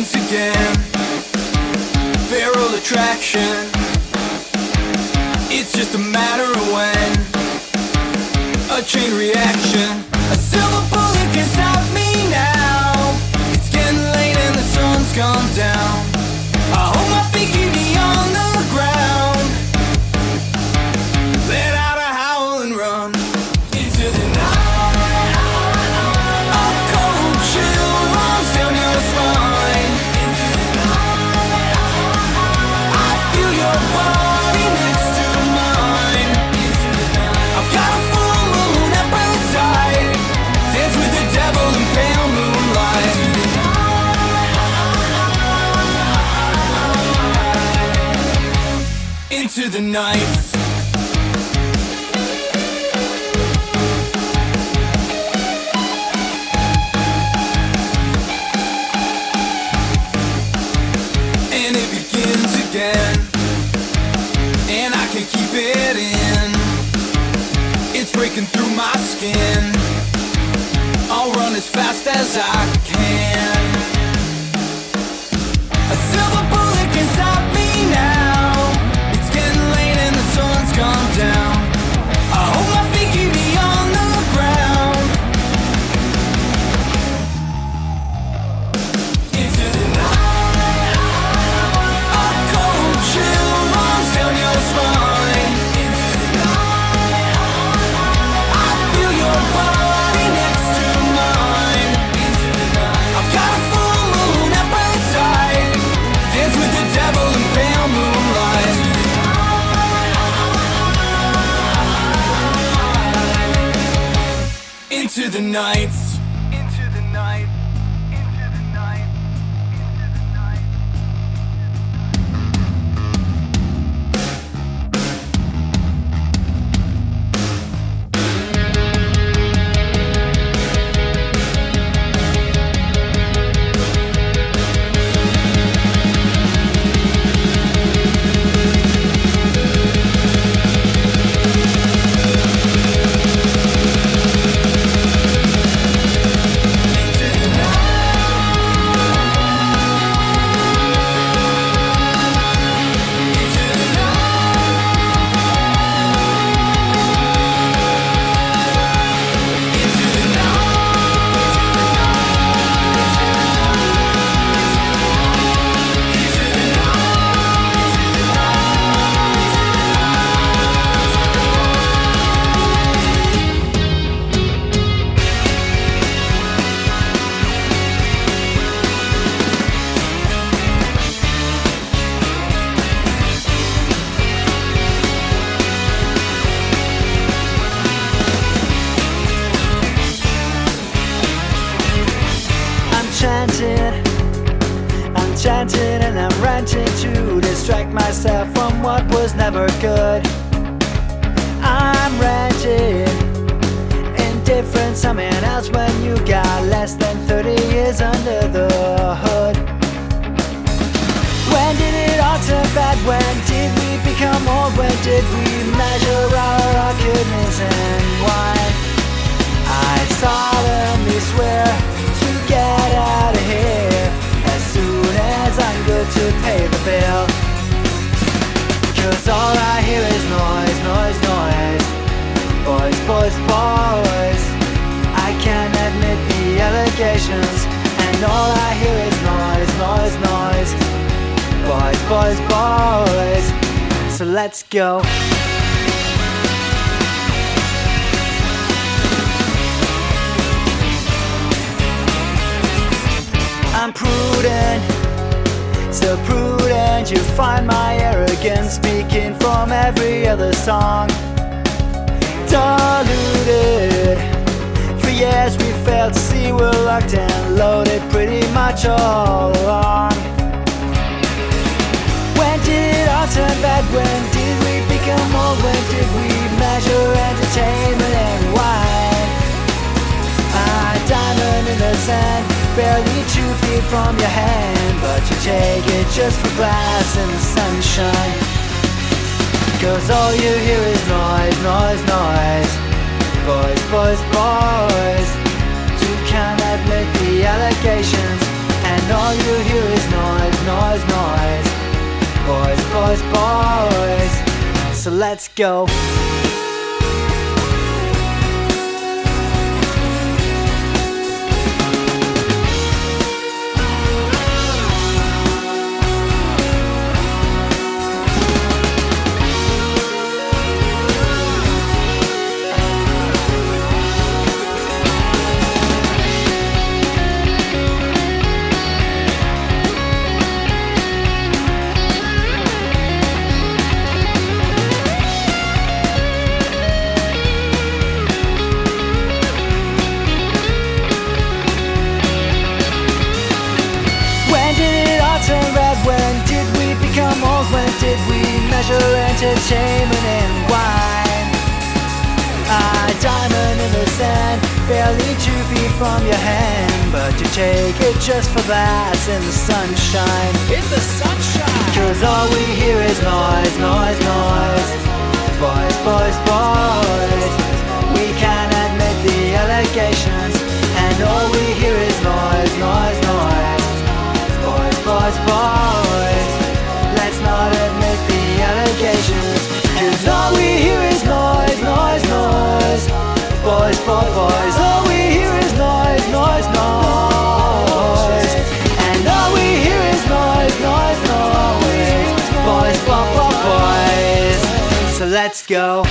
begins again. Feral attraction. It's just a matter of when. A chain reaction. A silver bullet can stop me now. It's getting late and the sun's gone down. I hope my feet keep me on the ground. Let out a howl and run into the night. A cold chill runs down your spine. Into the night. I feel your body next to mine. Into the night. I've got a full moon appetite. Dance with the devil in pale moonlight. Into the night. And it begins again, and I can't keep it in. It's breaking through my skin. I'll run as fast as I can. A silver bullet can stop me now. It's getting late and the sun's gone down. I hope my feet keep me on the ground. Into the night. A cold chill runs down your spine. Into the night. I feel your body next to mine. Into the night. I've got a full moon appetite. Dance with the devil in pale moonlight. Into the night. Into the night. Into the night. Into the night. I'm chanting and I'm ranting to distract myself from what was never good. I'm ranting, indifferent, something else when you got less than 30 years under the hood. When did it all turn bad? When did we become old? When did we measure our goodness and wine? I solemnly swear to get out of here as soon as I'm good to pay the bill. Cause all I hear is noise, noise, noise. Boys, boys, boys. I can't admit the allegations, and all I hear is noise, noise, noise. Boys, boys, boys. So let's go. I'm prudent, so prudent. You find my arrogance speaking from every other song. Diluted. For years we failed to see we're locked and loaded pretty much all along. When did it all turn bad? When did we become old? When did we measure entertainment and wine? A diamond in the sand, barely 2 feet from your hand, but you take it just for glass and sunshine. Cause all you hear is noise, noise, noise. Boys, boys, boys. You can't admit the allegations, and all you hear is boys, boys. So let's go. When did we become old? When did we measure entertainment in wine? A diamond in the sand, barely 2 feet from your hand, but you take it just for that in the sunshine. In the sunshine. 'Cause all we hear is noise, noise, noise. Boys, boys, boys. We can't admit the allegations, and all we hear is noise, noise, noise. Boys, boys, boys. Let's not admit the allegations, 'cause all we hear is noise, noise, noise. Boys, boys, boys. All we hear is noise, noise, noise. And all we hear is noise, noise, noise. Boys, boys, boys, boys. So let's go.